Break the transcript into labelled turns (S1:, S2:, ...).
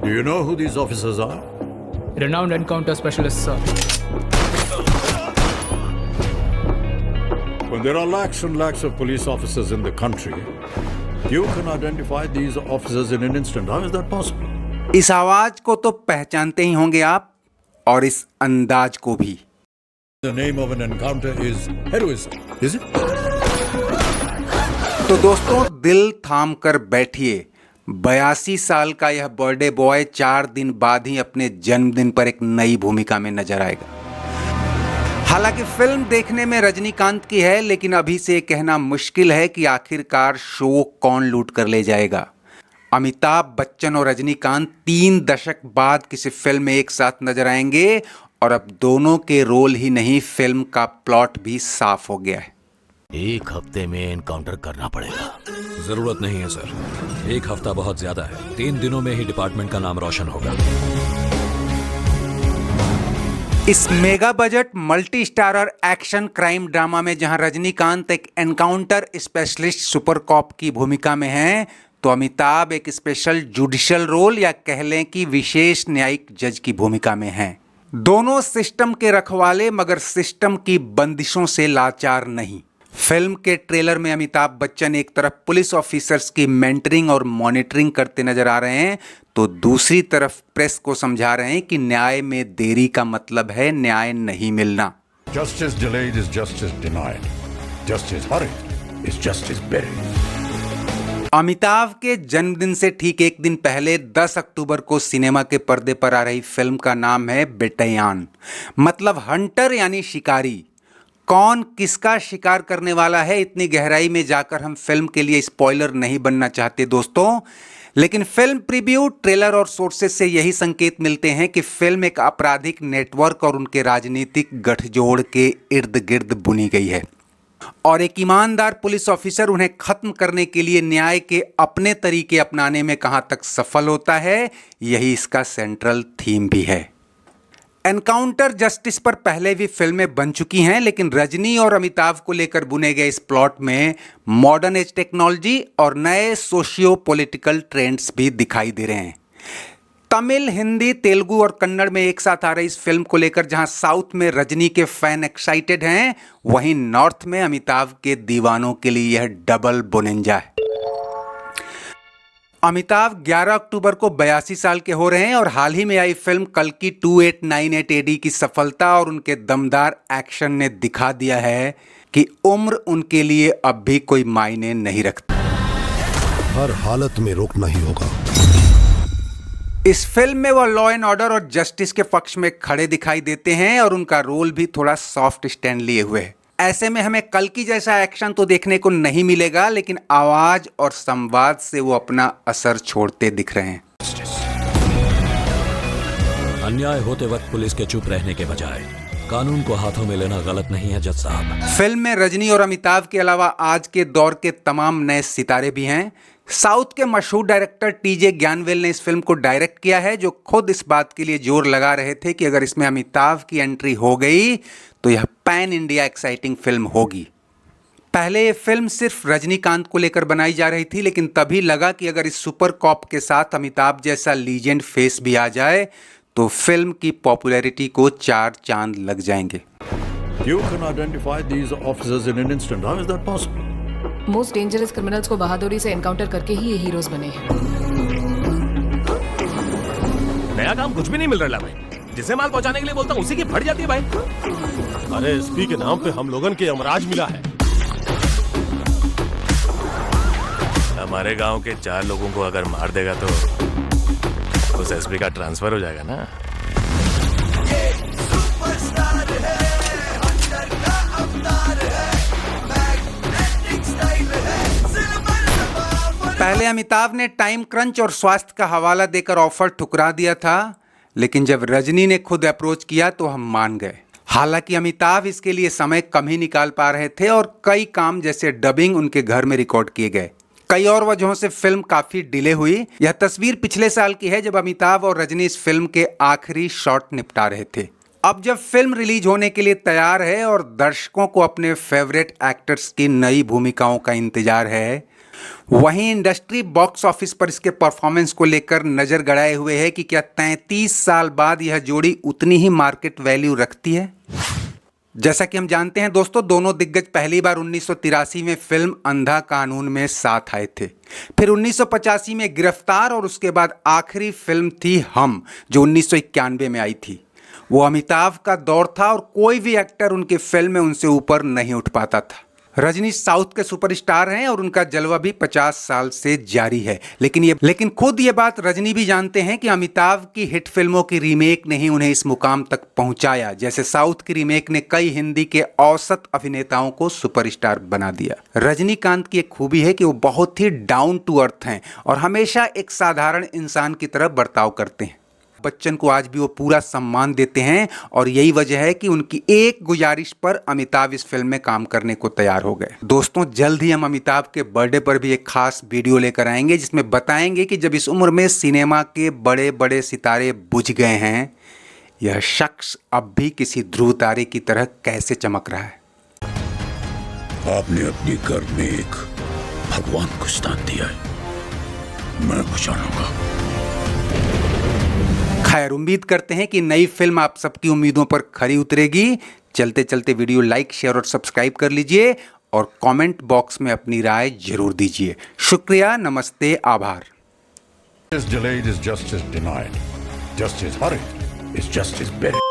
S1: Do you know who these officers are?
S2: Renowned encounter specialists, sir.
S1: When there are lakhs and lakhs of police officers in the country, you can identify these officers in an instant. How is that possible?
S3: इस आवाज को तो पहचानते ही होंगे आप, और इस अंदाज को भी।
S1: The name of an encounter is heroism, is it?
S3: तो दोस्तों, दिल थाम कर बैठिए। 82 साल का यह बर्थडे बॉय 4 दिन बाद ही अपने जन्मदिन पर एक नई भूमिका में नजर आएगा। हालांकि फिल्म देखने में रजनीकांत की है, लेकिन अभी से कहना मुश्किल है कि आखिरकार शो कौन लूट कर ले जाएगा। अमिताभ बच्चन और रजनीकांत 3 दशक बाद किसी फिल्म में एक साथ नजर आएंगे, और अब दोनों के रोल ही नहीं, फिल्म का प्लॉट भी साफ हो गया है।
S4: 1 हफ्ते में एनकाउंटर करना पड़ेगा। जरूरत नहीं है सर, 1 हफ्ता बहुत ज्यादा है। 3 दिनों में ही डिपार्टमेंट का नाम रोशन होगा।
S3: इस mega budget multi starrer action crime drama में जहां रजनीकांत एक एनकाउंटर स्पेशलिस्ट सुपर कॉप की भूमिका में हैं, तो अमिताभ एक स्पेशल जुडिशियल रोल या कह लें कि विशेष न्यायिक जज की भूमिका में हैं। दोनों सिस्टम के रखवाले, मगर सिस्टम की बंदिशों से लाचार नहीं। फिल्म के ट्रेलर में अमिताभ बच्चन एक तरफ पुलिस ऑफिसर्स की मेंटरिंग और मॉनिटरिंग करते नजर आ रहे हैं, तो दूसरी तरफ प्रेस को समझा रहे हैं कि न्याय में देरी का मतलब है न्याय नहीं मिलना।
S1: Justice delayed is justice denied. Justice hurried is justice buried.
S3: Amitabh के जन्मदिन से ठीक एक दिन पहले 10 अक्टूबर को सिनेमा के पर्दे पर आ रही फिल्म का नाम है बेटयान, मतलब हंटर यानी शिकारी। कौन किसका शिकार करने वाला है, इतनी गहराई में जाकर हम फिल्म के लिए स्पॉइलर नहीं बनना चाहते दोस्तों, लेकिन फिल्म प्रीव्यू, ट्रेलर और सोर्सेस से यही संकेत मिलते हैं कि फिल्म एक आपराधिक नेटवर्क और उनके राजनीतिक गठजोड़ के इर्द गिर्द बुनी गई है, और एक ईमानदार पुलिस ऑफिसर उन्हें खत्म करने के लिए न्याय के अपने तरीके अपनाने में कहां तक सफल होता है, यही इसका सेंट्रल थीम भी है। एनकाउंटर जस्टिस पर पहले भी फिल्में बन चुकी हैं, लेकिन रजनी और अमिताभ को लेकर बुने गए इस प्लॉट में मॉडर्न एज टेक्नोलॉजी और नए सोशियो पॉलिटिकल ट्रेंड्स भी दिखाई दे रहे हैं। तमिल, हिंदी, तेलुगु और कन्नड़ में एक साथ आ रही इस फिल्म को लेकर जहां साउथ में रजनी के फैन एक्साइटेड हैं, वहीं नॉर्थ में अमिताभ के दीवानों के लिए यह डबल बोनेंजा है। अमिताभ 11 अक्टूबर को 82 साल के हो रहे हैं, और हाल ही में आई फिल्म कल्कि 2898 AD की सफलता और उनके दमदार एक्शन ने दिखा दिया है कि उम्र उनके लिए अब भी कोई मायने नहीं रखती।
S5: हर हालत में रोकना ही होगा।
S3: इस फिल्म में वह लॉ एंड ऑर्डर और जस्टिस के पक्ष में खड़े दिखाई देते हैं, और उनका रोल भी थोड़ा सॉफ्ट स्टैंड लिए हुए है। ऐसे में हमें कल्कि जैसा एक्शन तो देखने को नहीं मिलेगा, लेकिन आवाज और संवाद से वो अपना असर छोड़ते दिख रहे हैं।
S4: अन्याय होते वक्त पुलिस के चुप रहने के बजाय कानून को हाथों में लेना गलत नहीं है जज साहब।
S3: फिल्म में रजनी और अमिताभ के अलावा आज के दौर के तमाम नए सितारे भी हैं। साउथ के मशहूर डायरेक्टर टीजे ज्ञानवेल ने इस फिल्म को डायरेक्ट किया है, जो खुद इस बात के लिए जोर लगा रहे थे कि अगर इसमें अमिताभ की एंट्री हो गई तो यह पैन इंडिया एक्साइटिंग फिल्म होगी। पहले ये फिल्म सिर्फ रजनीकांत को लेकर बनाई जा रही थी, लेकिन तभी लगा कि अगर इस सुपर कॉप के साथ अमिताभ जैसा लीजेंड फेस भी आ जाए तो फिल्म की पॉपुलैरिटी को 4 चांद लग जाएंगे।
S1: You can identify these officers in an instant. How is that possible?
S6: Most dangerous criminals को बहादुरी से एनकाउंटर करके ही ये हीरोज बने हैं।
S7: नया काम कुछ भी नहीं मिल रहा भाई, जिसे माल पहुंचाने के लिए बोलता हूं उसी की फट जाती है भाई।
S5: अरे एसपी के नाम पे हम लोगन के यमराज मिला है।
S7: हमारे गांव के 4 लोगों को अगर मार देगा तो उस एसपी का ट्रांसफर हो जाएगा ना।
S3: पहले अमिताभ ने टाइम क्रंच और स्वास्थ्य का हवाला देकर ऑफर ठुकरा दिया था, लेकिन जब रजनी ने खुद अप्रोच किया तो हम मान गए। हालांकि अमिताभ इसके लिए समय कम ही निकाल पा रहे थे, और कई काम जैसे डबिंग उनके घर में रिकॉर्ड किए गए। कई और वजहों से फिल्म काफी डिले हुई। यह तस्वीर पिछले साल की है, जब अमिताभ और रजनी इस फिल्म के आखिरी शॉट निपटा रहे थे। अब जब फिल्म रिलीज होने के लिए तैयार है और दर्शकों को अपने फेवरेट एक्टर्स की नई भूमिकाओं का इंतजार है, वहीं इंडस्ट्री बॉक्स ऑफिस पर इसके परफॉर्मेंस को लेकर नजर गड़ाए हुए है कि क्या 33 साल बाद यह जोड़ी उतनी ही मार्केट वैल्यू रखती है। जैसा कि हम जानते हैं दोस्तों, दोनों दिग्गज पहली बार 1983 में फिल्म अंधा कानून में साथ आए थे। फिर 1985 में गिरफ्तार और उसके बाद आखिरी फिल्म थी हम, जो 1991 में आई थी। वो अमिताभ का दौर था और कोई भी एक्टर उनके फिल्म में उनसे ऊपर नहीं उठ पाता था। रजनी साउथ के सुपरस्टार हैं और उनका जलवा भी 50 साल से जारी है। लेकिन खुद ये बात रजनी भी जानते हैं कि अमिताभ की हिट फिल्मों की रीमेक ने ही उन्हें इस मुकाम तक पहुंचाया, जैसे साउथ की रीमेक ने कई हिंदी के औसत अभिनेताओं को सुपरस्टार बना दिया। रजनीकांत की एक खूबी है कि वो बहुत ही डाउन टू अर्थ हैं और हमेशा एक साधारण इंसान की तरह बर्ताव करते हैं। बच्चन को आज भी वो पूरा सम्मान देते हैं और यही वजह है कि उनकी एक गुजारिश पर अमिताभ इस फिल्म में काम करने को तैयार हो गए। दोस्तों, जल्द ही हम अमिताभ के बर्थडे पर भी एक खास वीडियो लेकर आएंगे जिसमें बताएंगे कि जब इस उम्र में सिनेमा के बड़े बड़े सितारे बुझ गए हैं, यह शख्स अब भी किसी ध्रुव तारे की तरह कैसे चमक रहा है।
S1: आपने अपनी घर में एक भगवान को स्थान दिया है, मैं पहचानूंगा।
S3: खैर, उम्मीद करते हैं कि नई फिल्म आप सबकी उम्मीदों पर खरी उतरेगी। चलते चलते वीडियो लाइक, शेयर और सब्सक्राइब कर लीजिए और कमेंट बॉक्स में अपनी राय जरूर दीजिए। शुक्रिया, नमस्ते, आभार।
S1: Justice delayed is justice denied. Justice hurried is justice buried.